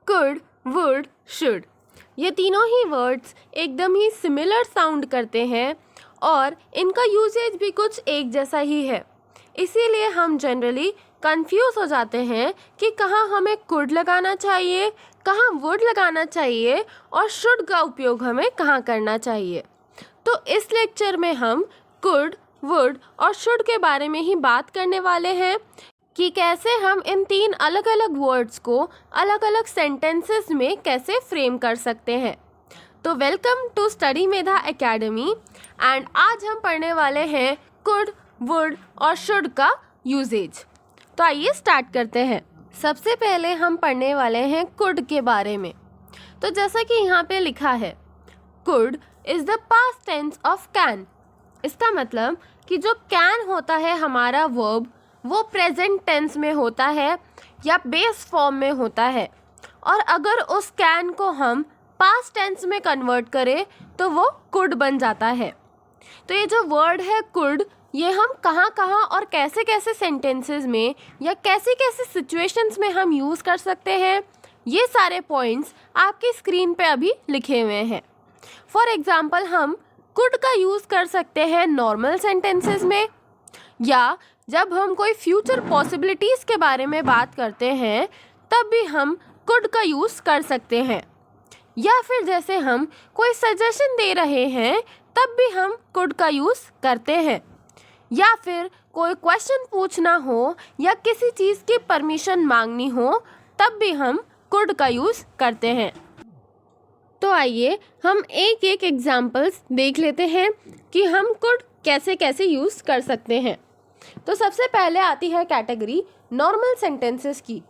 Could, would, should. ये तीनों ही words एकदम ही सिमिलर साउंड करते हैं और इनका यूसेज भी कुछ एक जैसा ही है। इसीलिए हम जनरली कंफ्यूज हो जाते हैं कि कहाँ हमें कुड लगाना चाहिए, कहाँ वुड लगाना चाहिए और शुड का उपयोग हमें कहाँ करना चाहिए। तो इस लेक्चर में हम कुड, वुड और शुड के बारे में ही बात करने वाले हैं कि कैसे हम इन तीन अलग अलग वर्ड्स को अलग अलग सेंटेंसेस में कैसे फ्रेम कर सकते हैं। तो welcome to study Medha academy and आज हम पढ़ने वाले हैं कुड, वुड और शुड का यूजेज। तो आइए स्टार्ट करते हैं। सबसे पहले हम पढ़ने वाले हैं कुड के बारे में। तो जैसा कि यहाँ पे लिखा है, could is the past tense of can. इसका मतलब कि जो कैन होता है हमारा वर्ब, वो प्रेजेंट टेंस में होता है या बेस फॉर्म में होता है, और अगर उस कैन को हम पास्ट टेंस में कन्वर्ट करें तो वो कुड बन जाता है। तो ये जो वर्ड है कुड, ये हम कहाँ कहाँ और कैसे कैसे सेंटेंसेस में या कैसे कैसे सिचुएशंस में हम यूज़ कर सकते हैं, ये सारे पॉइंट्स आपकी स्क्रीन पे अभी लिखे हुए हैं। फॉर एग्जाम्पल, हम कुड का यूज़ कर सकते हैं नॉर्मल सेंटेंसेस में, या जब हम कोई फ्यूचर पॉसिबिलिटीज़ के बारे में बात करते हैं तब भी हम कुड का यूज़ कर सकते हैं, या फिर जैसे हम कोई सजेशन दे रहे हैं तब भी हम कुड का यूज़ करते हैं, या फिर कोई क्वेश्चन पूछना हो या किसी चीज़ की परमिशन मांगनी हो तब भी हम कुड का यूज़ करते हैं। तो आइए हम एक एक एग्जाम्पल्स देख लेते हैं कि हम कुड कैसे कैसे यूज़ कर सकते हैं। तो सबसे पहले आती है कैटेगरी नॉर्मल सेंटेंसेस की।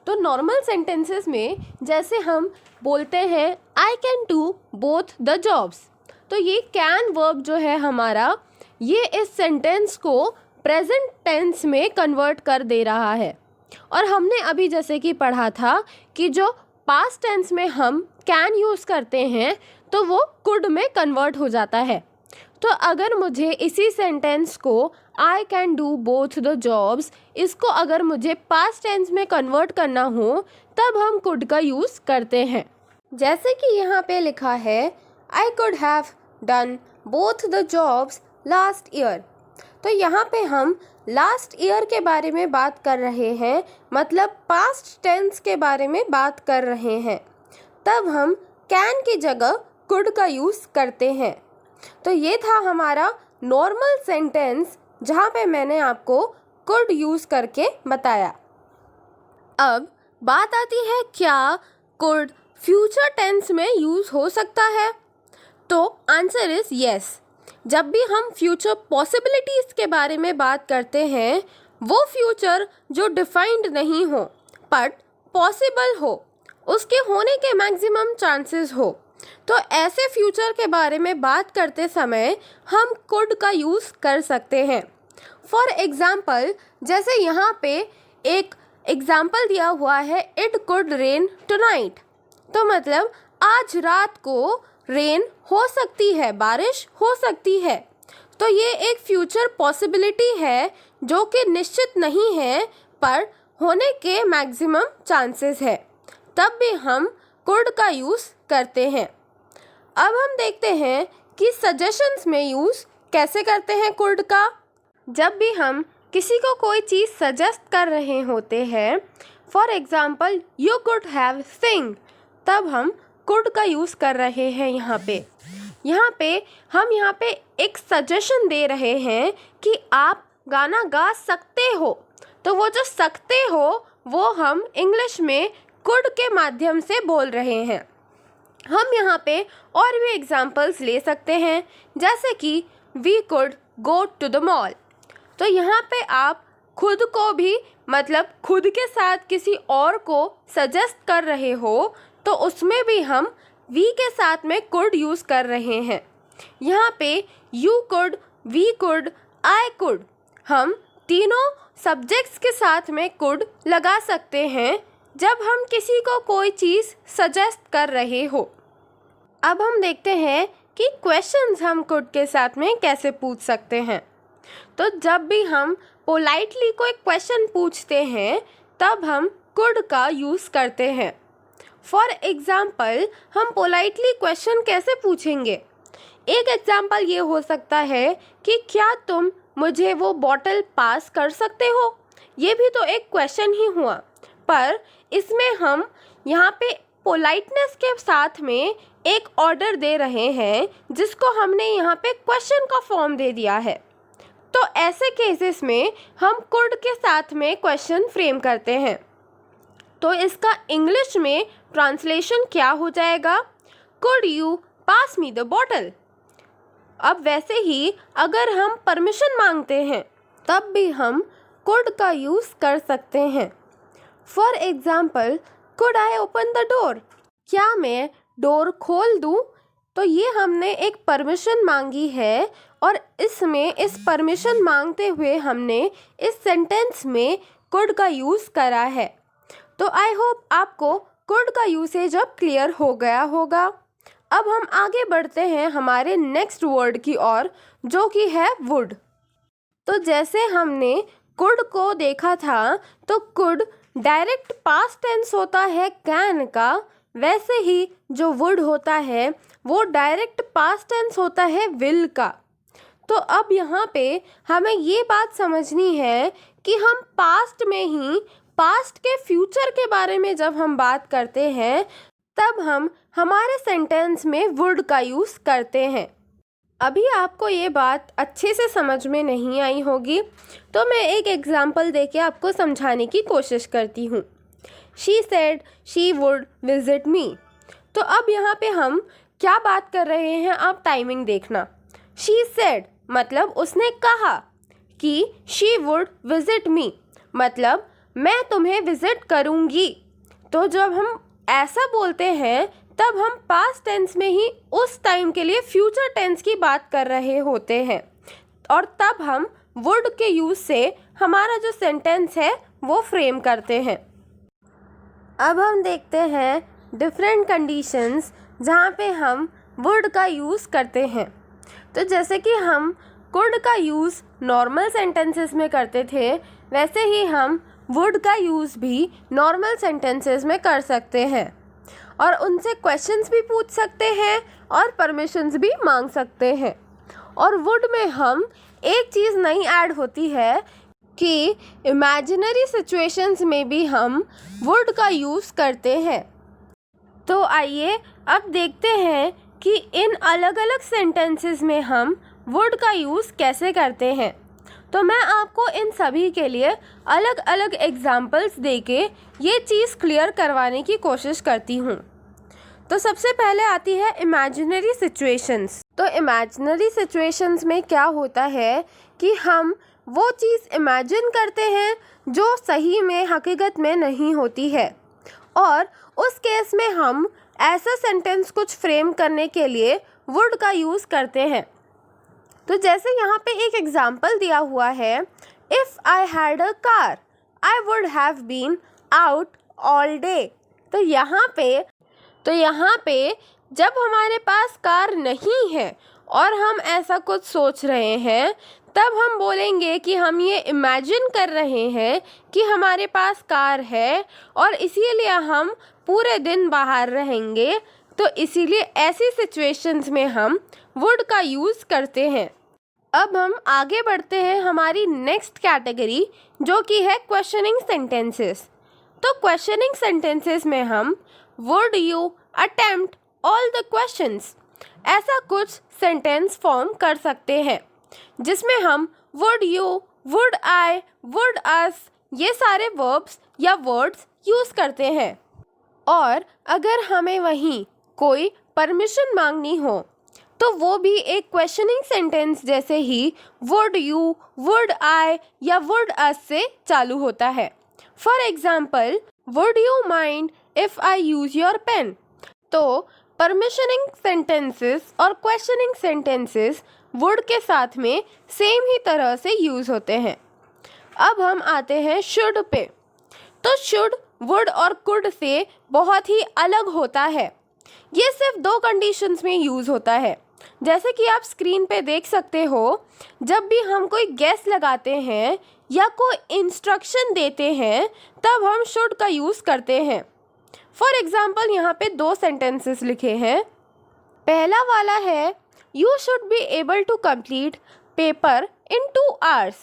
तो नॉर्मल सेंटेंसेस में जैसे हम बोलते हैं I can do both the jobs, तो ये कैन वर्ब जो है हमारा, ये इस सेंटेंस को प्रेजेंट टेंस में कन्वर्ट कर दे रहा है। और हमने अभी जैसे कि पढ़ा था कि जो पास्ट टेंस में हम कैन यूज़ करते हैं तो वो कुड में कन्वर्ट हो जाता है। तो अगर मुझे इसी सेंटेंस को I can do both the jobs, इसको अगर मुझे पास्ट टेंस में कन्वर्ट करना हो तब हम कुड का यूज़ करते हैं। जैसे कि यहाँ पे लिखा है I could have done both the jobs last year. तो यहाँ पे हम लास्ट ईयर के बारे में बात कर रहे हैं, मतलब पास्ट टेंस के बारे में बात कर रहे हैं, तब हम कैन की जगह कुड का यूज़ करते हैं। तो ये था हमारा नॉर्मल सेंटेंस जहाँ पे मैंने आपको कुड यूज़ करके बताया। अब बात आती है, क्या कुड फ्यूचर टेंस में यूज़ हो सकता है? तो आंसर इज़ यस। जब भी हम फ्यूचर पॉसिबिलिटीज़ के बारे में बात करते हैं, वो फ्यूचर जो डिफाइंड नहीं हो बट पॉसिबल हो, उसके होने के मैक्सिमम चांसेस हो, तो ऐसे फ्यूचर के बारे में बात करते समय हम कुड का यूज़ कर सकते हैं। फॉर एग्ज़ाम्पल, जैसे यहाँ पे एक एग्ज़ाम्पल दिया हुआ है, इट कुड रेन टुनाइट। तो मतलब आज रात को रेन हो सकती है, बारिश हो सकती है। तो ये एक फ्यूचर पॉसिबिलिटी है जो कि निश्चित नहीं है पर होने के मैक्सिमम चांसेस है, तब भी हम कुड का यूज़ करते हैं। अब हम देखते हैं कि सजेशंस में यूज़ कैसे करते हैं कुड का। जब भी हम किसी को कोई चीज़ सजेस्ट कर रहे होते हैं, for example you could have sing, तब हम कुड का यूज़ कर रहे हैं। यहाँ पे हम एक सजेशन दे रहे हैं कि आप गाना गा सकते हो, तो वो जो सकते हो वो हम इंग्लिश में कुड के माध्यम से बोल रहे हैं। हम यहाँ पे और भी एग्जाम्पल्स ले सकते हैं, जैसे कि we could go to the mall. तो यहाँ पे आप खुद को भी, मतलब खुद के साथ किसी और को सजेस्ट कर रहे हो, तो उसमें भी हम वी के साथ में कुड यूज़ कर रहे हैं। यहाँ पे you could, we could, I could, हम तीनों सब्जेक्ट्स के साथ में कुड लगा सकते हैं जब हम किसी को कोई चीज़ सजेस्ट कर रहे हो। अब हम देखते हैं कि क्वेश्चंस हम कुड के साथ में कैसे पूछ सकते हैं। तो जब भी हम पोलाइटली कोई क्वेश्चन पूछते हैं तब हम कुड का यूज़ करते हैं। फॉर एग्जाम्पल हम पोलाइटली क्वेश्चन कैसे पूछेंगे? एक एग्जाम्पल ये हो सकता है कि क्या तुम मुझे वो बॉटल पास कर सकते हो? ये भी तो एक क्वेश्चन ही हुआ, पर इसमें हम यहाँ पे पोलाइटनेस के साथ में एक ऑर्डर दे रहे हैं जिसको हमने यहाँ पे क्वेश्चन का फॉर्म दे दिया है। तो ऐसे केसेस में हम कुड के साथ में क्वेश्चन फ्रेम करते हैं। तो इसका इंग्लिश में ट्रांसलेशन क्या हो जाएगा? Could you pass me the bottle. अब वैसे ही अगर हम परमिशन मांगते हैं तब भी हम कुड का यूज़ कर सकते हैं। For example, could I open the door? क्या मैं डोर खोल दूँ? तो ये हमने एक परमिशन मांगी है और इसमें इस परमिशन मांगते हुए हमने इस सेंटेंस में कुड का यूज़ करा है। तो आई होप आपको कुड का यूसेज अब क्लियर हो गया होगा। अब हम आगे बढ़ते हैं हमारे नेक्स्ट वर्ड की ओर, जो कि है वुड। तो जैसे हमने कुड को देखा था, तो कुड डायरेक्ट पास्ट टेंस होता है कैन का, वैसे ही जो वुड होता है वो डायरेक्ट पास्ट टेंस होता है विल का। तो अब यहाँ पे हमें ये बात समझनी है कि हम पास्ट में ही पास्ट के फ्यूचर के बारे में जब हम बात करते हैं तब हम हमारे सेंटेंस में वुड का यूज़ करते हैं। अभी आपको ये बात अच्छे से समझ में नहीं आई होगी, तो मैं एक एग्जाम्पल देके आपको समझाने की कोशिश करती हूँ। She said she would visit me. तो अब यहाँ पे हम क्या बात कर रहे हैं, आप टाइमिंग देखना। शी सेड मतलब उसने कहा कि शी वुड विजिट मी मतलब मैं तुम्हें विजिट करूँगी। तो जब हम ऐसा बोलते हैं तब हम पास्ट टेंस में ही उस टाइम के लिए फ्यूचर टेंस की बात कर रहे होते हैं और तब हम वुड के यूज़ से हमारा जो सेंटेंस है वो फ्रेम करते हैं। अब हम देखते हैं डिफरेंट कंडीशंस जहाँ पे हम वुड का यूज़ करते हैं। तो जैसे कि हम कुड का यूज़ नॉर्मल सेंटेंसेस में करते थे, वैसे ही हम वुड का यूज़ भी नॉर्मल सेंटेंसेस में कर सकते हैं और उनसे क्वेश्चंस भी पूछ सकते हैं और परमिशंस भी मांग सकते हैं। और वुड में हम एक चीज़ नई ऐड होती है कि इमेजिनरी सिचुएशंस में भी हम वुड का यूज़ करते हैं। तो आइए अब देखते हैं कि इन अलग अलग सेंटेंसेस में हम वुड का यूज़ कैसे करते हैं। तो मैं आपको इन सभी के लिए अलग अलग एग्जाम्पल्स देके ये चीज़ क्लियर करवाने की कोशिश करती हूँ। तो सबसे पहले आती है इमेजिनरी सिचुएशंस। तो इमेजिनरी सिचुएशंस में क्या होता है कि हम वो चीज़ इमेजिन करते हैं जो सही में हकीकत में नहीं होती है और उस केस में हम ऐसा सेंटेंस कुछ फ्रेम करने के लिए वुड का यूज़ करते हैं। तो जैसे यहाँ पे एक एग्जाम्पल दिया हुआ है, if I had a car I would have been out all day. तो यहाँ पे जब हमारे पास कार नहीं है और हम ऐसा कुछ सोच रहे हैं, तब हम बोलेंगे कि हम ये इमेजिन कर रहे हैं कि हमारे पास कार है और इसीलिए हम पूरे दिन बाहर रहेंगे। तो इसीलिए ऐसी सिचुएशंस में हम वुड का यूज़ करते हैं। अब हम आगे बढ़ते हैं हमारी नेक्स्ट कैटेगरी, जो कि है क्वेश्चनिंग सेंटेंसेस। तो क्वेश्चनिंग सेंटेंसेस में हम would you attempt all the questions ऐसा कुछ सेंटेंस फॉर्म कर सकते हैं जिसमें हम would you, would I, would us ये सारे वर्ब्स या वर्ड्स यूज़ करते हैं। और अगर हमें वहीं कोई परमिशन मांगनी हो तो वो भी एक क्वेश्चनिंग सेंटेंस जैसे ही वुड यू, वुड आई या वुड अस से चालू होता है। For example, would you mind if I use your pen. तो परमिशनिंग सेंटेंसेस और क्वेश्चनिंग सेंटेंसेस वुड के साथ में सेम ही तरह से यूज़ होते हैं। अब हम आते हैं शुड पे। तो शुड वुड और कुड से बहुत ही अलग होता है। ये सिर्फ दो कंडीशंस में यूज़ होता है। जैसे कि आप स्क्रीन पे देख सकते हो, जब भी हम कोई गेस लगाते हैं या कोई इंस्ट्रक्शन देते हैं तब हम शुड का यूज़ करते हैं। फॉर एग्जाम्पल यहाँ पे 2 सेंटेंसेस लिखे हैं। पहला वाला है you should be able to complete paper in 2 hours।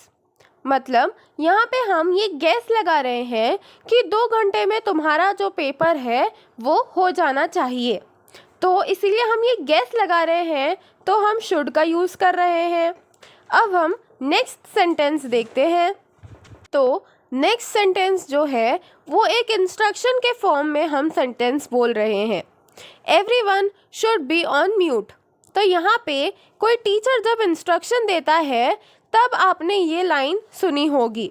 मतलब यहाँ पे हम ये गैस लगा रहे हैं कि 2 घंटे में तुम्हारा जो पेपर है वो हो जाना चाहिए, तो इसीलिए हम ये गैस लगा रहे हैं, तो हम शुड का यूज़ कर रहे हैं। अब हम नेक्स्ट सेंटेंस देखते हैं। तो नेक्स्ट सेंटेंस जो है वो एक इंस्ट्रक्शन के फॉर्म में हम सेंटेंस बोल रहे हैं। Everyone should be on mute. तो यहाँ पे कोई टीचर जब इंस्ट्रक्शन देता है तब आपने ये लाइन सुनी होगी।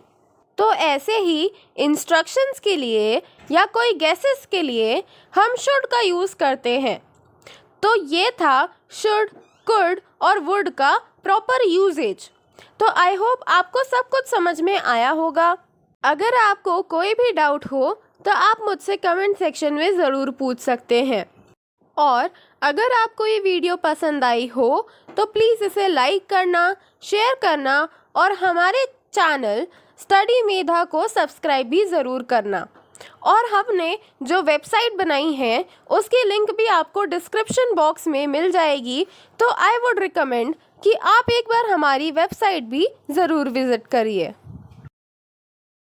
तो ऐसे ही इंस्ट्रक्शंस के लिए या कोई गैसेस के लिए हम शुड का यूज़ करते हैं। तो ये था शुड, कुड और वुड का प्रॉपर यूजेज। तो आई होप आपको सब कुछ समझ में आया होगा। अगर आपको कोई भी डाउट हो तो आप मुझसे कमेंट सेक्शन में ज़रूर पूछ सकते हैं। और अगर आपको ये वीडियो पसंद आई हो तो प्लीज़ इसे लाइक करना, शेयर करना और हमारे चैनल स्टडी मेधा को सब्सक्राइब भी ज़रूर करना। और हमने जो वेबसाइट बनाई है उसकी लिंक भी आपको डिस्क्रिप्शन बॉक्स में मिल जाएगी, तो आई वुड रिकमेंड कि आप एक बार हमारी वेबसाइट भी ज़रूर विज़िट करिए।